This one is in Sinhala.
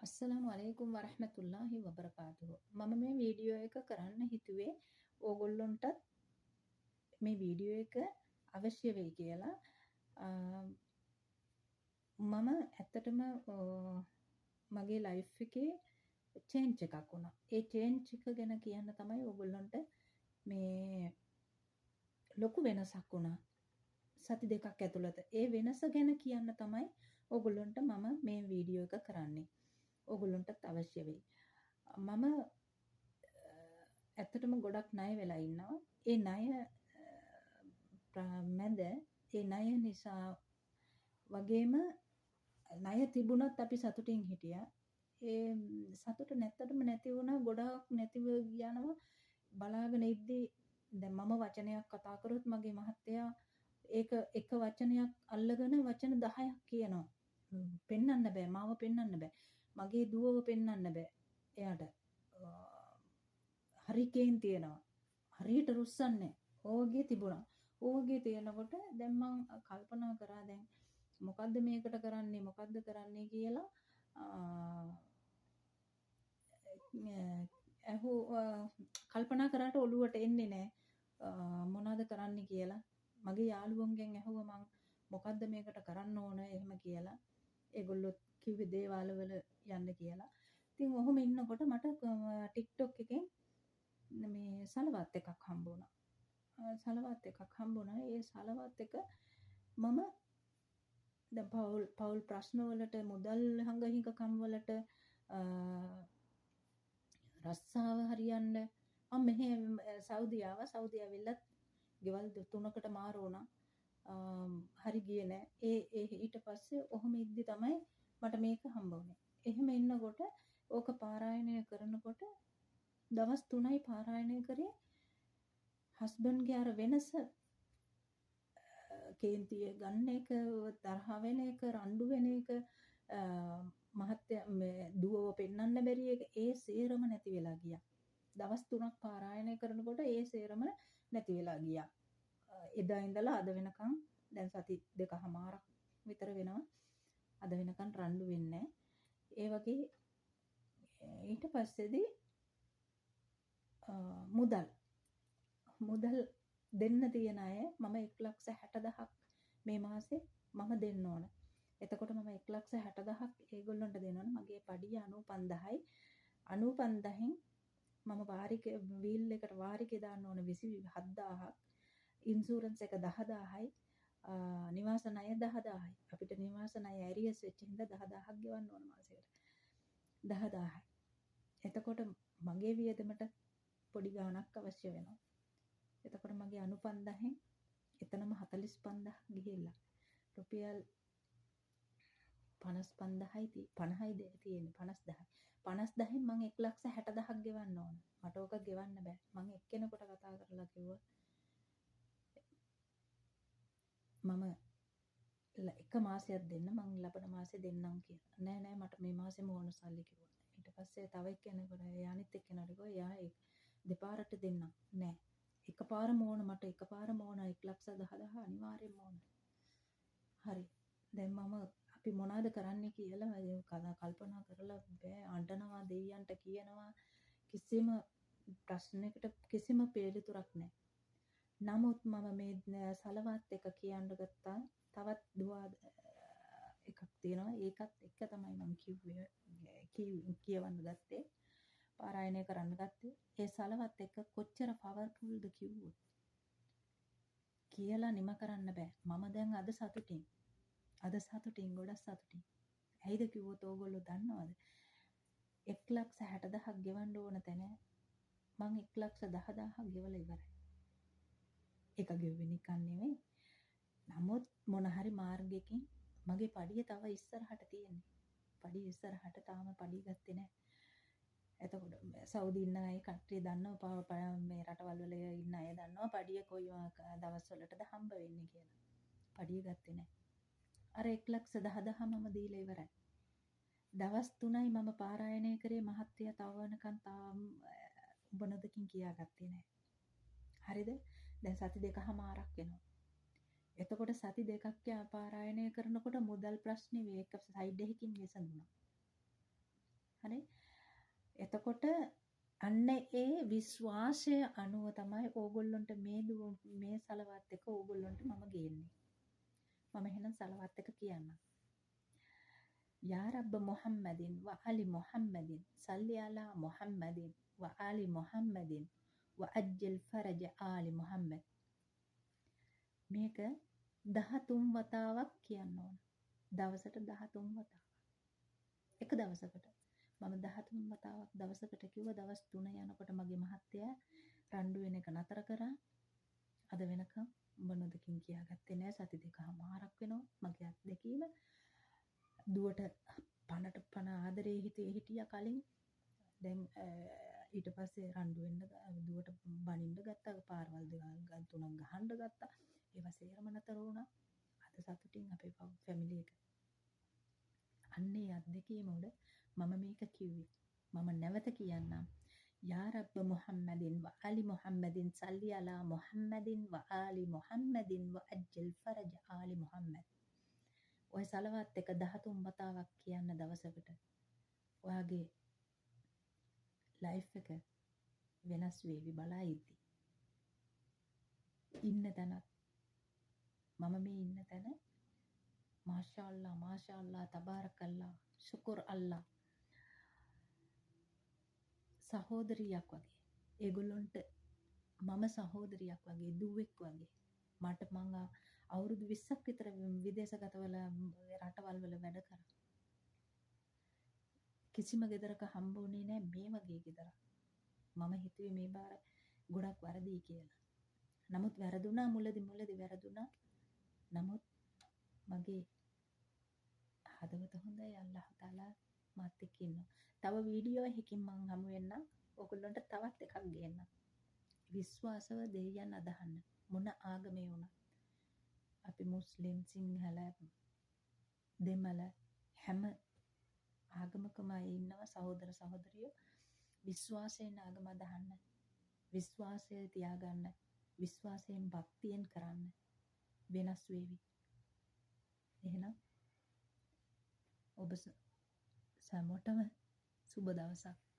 අස්සලාමු අලයිකුම් වරහමතුල්ලාහි වබරකාතුහු. මම මේ වීඩියෝ එක කරන්න හිතුවේ ඕගොල්ලොන්ටත් මේ වීඩියෝ එක අවශ්‍ය වෙයි කියලා. මම ඇත්තටම මගේ ලයිෆ් එකේ චේන්ජ් එකක් වුණා. ඒ චේන්ජ් එක ගැන කියන්න තමයි ඕගොල්ලොන්ට මේ ලොකු වෙනසක් වුණා. සති දෙකක් ඇතුළත. ඒ වෙනස ගැන කියන්න තමයි ඕගොල්ලොන්ට මම මේ වීඩියෝ එක කරන්නේ. ඕගොල්ලොන්ටත් අවශ්‍ය වෙයි. මම ඇත්තටම ගොඩක් ණය වෙලා ඉන්නවා. ඒ ණය මැද ඒ ණය නිසා වගේම ණය තිබුණත් අපි සතුටින් හිටියා. ඒ සතුට නැත්තටම නැති වුණා. ගොඩාක් නැතිව යනවා. බලාගෙන ඉද්දි දැන් මම වචනයක් කතා කරොත් මගේ මහත්තයා ඒක එක වචනයක් අල්ලගෙන වචන 10ක් කියනවා. පෙන්වන්න බෑ. මාව පෙන්වන්න බෑ. මගේ දුවව පෙන්වන්න බෑ. එයාට හරි කේන් තියෙනවා. හරියට රුස්සන්නේ. ඕවගේ තිබුණා. ඕවගේ තියෙනකොට දැන් මං කල්පනා කරා දැන් මොකද්ද මේකට කරන්නේ මොකද්ද කරන්නේ කියලා කල්පනා කරාට ඔළුවට එන්නේ නැහැ මොනවද කරන්න කියලා. මගේ යාළුවන්ගෙන් ඇහුවා මං මොකද්ද මේකට කරන්න ඕන එහෙම කියලා. ඒගොල්ලෝ කිව්වේ දේවාල වල යන්න කියලා. ඉතින් ඔහොම ඉන්නකොට මට TikTok එකෙන් මේ සලවත් එකක් හම්බ වුණා. සලවත් එකක් හම්බ වුණා. ඒ සලවත් එක මම දැන් පෞල් ප්‍රශ්න වලට මුදල් හංගහිඟකම් වලට රස්සාව හරියන්න මම මෙහෙ සෞදි ආවා. සෞදි ඇවිල්ලත් ගෙවල් තුනකට මාරු වුණා. හරි ගියේ නෑ. ඒ ඊට පස්සේ ඔහොම ඉද්දි තමයි මට මේක හම්බ වුණේ. එහෙම ඉන්නකොට ඕක පාරායනය කරනකොට දවස් 3යි පාරායනය කරේ. හස්බන්ඩ්ගේ අර වෙනස කේන්තිය ගන්න එක, තරහ වෙන එක, රණ්ඩු වෙන එක, මහත්තයා මේ දුවව පෙන්වන්න බැරි එක ඒ සේරම නැති වෙලා ගියා. දවස් 3ක් පාරායනය කරනකොට ඒ සේරම නැති වෙලා ගියා. එදා ඉඳලා අද වෙනකන් දැන් සති දෙකමාරක් විතර වෙනවා. අද වෙනකන් රණ්ඩු වෙන්නේ ඒ වගේ ඊට පස්සේදී මුදල් දෙන්න තියෙන අය මම 1,60,000ක් මේ මාසේ මම දෙන්න ඕන. එතකොට මම 1,60,000ක් ඒගොල්ලන්ට දෙන්න ඕන. මගේ පඩිය 95,000යි. 95,000න් මම වාරික වීල් එකට වාරිකේ දාන්න ඕන 27,000ක්. ඉන්ෂුරන්ස් එක 10,000යි. නිවාස ණය 10,000යි. අපිට නිවාස ණය ඇරියස් වෙච්ච හින්දා 10,000ක් ගෙවන්න ඕන මාසෙකට. 10,000යි. එතකොට මගේ වියදමට පොඩි ගාණක් අවශ්‍ය වෙනවා. එතකොට මගේ 95,000න් එතනම 45,000ක් ගිහිල්ලා රුපියල් 55,000යි 50යි තියෙන්නේ 50,000යි. 50,000න් මම 1,60,000ක් ගෙවන්න ඕන. මට ඕක ගෙවන්න බෑ. මම එක්කෙනෙකුට කතා කරලා කිව්වා මම එක මාසයක් දෙන්න මං ලබන මාසේ දෙන්නම් කියලා. නෑ මට මේ මාසෙම ඕන සල්ලි කිව්වා. ඊට පස්සේ තව එක්කෙනෙකුට අනිත් එක්කෙනාට කිව්වා එයා දෙපාරට දෙන්නම්. නෑ. එකපාරම ඕන මට එකපාරම ඕන 1,10,000 අනිවාර්යෙන්ම ඕන. හරි. දැන් මම අපි මොනවද කරන්නේ කියලා කල්පනා කරලා බෑ අඬනවා දෙයියන්ට කියනවා කිසිම ප්‍රශ්නයකට කිසිම පිළිතුරක් නැහැ. නමුත් මම මේ සලවත් එක කියන්න ගත්තා. තවත් දුවා එකක් තියෙනවා. ඒකත් එක තමයි මම කියවන්න ගත්තේ. පාරායනය කරන්න ගත්තේ. ඒ සලවත් එක කොච්චර පවර්ෆුල්ද කිව්වොත් කියලා නිම කරන්න බෑ. මම දැන් අද සතුටින් ගොඩක් සතුටින්. ඇයිද කිව්වොත් ඕගොල්ලෝ දන්නවද? 1,60,000ක් ගෙවන්න ඕන තැන මං 1,10,000ක් ගෙවලා ඉවරයි. ඒක ගෙව්වේ නිකන් නෙවෙයි. නමුත් මොන හරි මාර්ගයකින් මගේ පඩිය තව ඉස්සරහට තියෙන්නේ. පඩිය ඉස්සරහට තාම පඩිය ගත්තේ නැහැ. එතකොට සෞදි ඉන්න අය කට්ටිය දන්නවා මේ රටවල් වල ඉන්න අය දන්නවා පඩිය කොයි දවස්වලටද හම්බ වෙන්නේ කියලා. පඩිය ගත්තේ නැහැ. අර 1,10,000 මම දීලා ඉවරයි. දවස් 3යි මම පාරායනය කරේ මහත්තයා තව වෙනකන් තාම උඹ නොදකින් කියාගත්තේ නැහැ. හරිද? දැන් සති දෙකමාරක් වෙනවා. එතකොට සති දෙකක් පාරායනය කරනකොට මුදල් ප්‍රශ්නේ මේක සයිඩ් එකකින් විසඳුණා. එතකොට අන්න ඒ විශ්වාසය අනුව තමයි ඕගොල්ලොන්ට මේ සලවත් එක ඕගොල්ලොන්ට මම ගේන්නේ. මම එහෙනම් සලවත් එක කියන්නම්. යා රබ්බ මුහම්මදින් ව අලි මුහම්මදින් සල්ලි අලා මුහම්මදින් ව අලි මුහම්මදින් ව අජ්ජල් ෆරජ ආලි මුහම්මද්. මේක 13 වතාවක් කියන්න ඕන. දවසට 13 වතාවක්. එක දවසකට මම 13 වතාවක් දවසකට කිව්වා. දවස් 3 යනකොට මගේ මහත්තයා රණ්ඩු වෙන එක නතර කරා. අද වෙනකම් මොනවදකින් කියාගත්තේ නෑ. සති දෙකමාරක් වෙනවා මගේ අත් දෙකීම. දුවට පණට පණ ආදරේ හිටියා කලින්. දැන් ඊට පස්සේ රණ්ඩු වෙන්න දුවට බනින්න ගත්තා. පාරවල් දෙක තුනක් ගහන්න ගත්තා. ඒවා සේරම නතර වුණා. අද සතුටින් අපේ ෆැමිලි එක. අන්නේ අත් දෙකීම උඩ මම මේක කිව්වේ. මම නැවත කියන්නම්. යා රබ්බ මුහම්මදින් ව අලි මුහම්මදින් සල්ලි අලා මුහම්මදින් ව ආලි මුහම්මදින් ව අජ්ජල් ෆරජ ආලි මුහම්මද්. ඔය සලවත් එක 13 වතාවක් කියන්න දවසකට. ඔයාගේ ලයිෆ් එක වෙනස් වේවි බලා ඉද්දි. ඉන්න තැනත් මම මේ ඉන්න තැන මාෂාඅල්ලා මාෂාඅල්ලා තබාරකල්ලා ශුකුර් අල්ලා සහෝදරියක් වගේ. ඒගොල්ලොන්ට මම සහෝදරියක් වගේ දුවෙක් වගේ. මට මං අවුරුදු 20ක් විතර විදේශගතවල රටවල් වල වැඩ කරා. කිසිම ගෙදරක හම්බ වුණේ නෑ මේ වගේ ගෙදරක්. මම හිතුවේ මේ බාර ගොඩක් වරදී කියලා. නමුත් වැරදුනා මුලදි වැරදුනා. නමුත් මගේ හදවත හොඳයි. අල්ලාහ් තාලා මාත් එක්ක ඉන්නවා. තව වීඩියෝ එකකින් මං හමු වෙන්නම්. ඔයගොල්ලන්ට තවත් එකක් ගේන්නම්. විශ්වාසව දෙවියන් අදහන්න. මොන ආගමේ වුණත්. අපි මුස්ලිම් සිංහල දෙමළ හැම ආගමකම ඉන්නවා සහෝදර සහෝදරියෝ. විශ්වාසයෙන් ආගම අදහන්න. විශ්වාසය තියාගන්න. විශ්වාසයෙන් භක්තියෙන් කරන්න. වෙනස් වේවි. එහෙනම් ඔබ සැමටම සුබ දවසක්.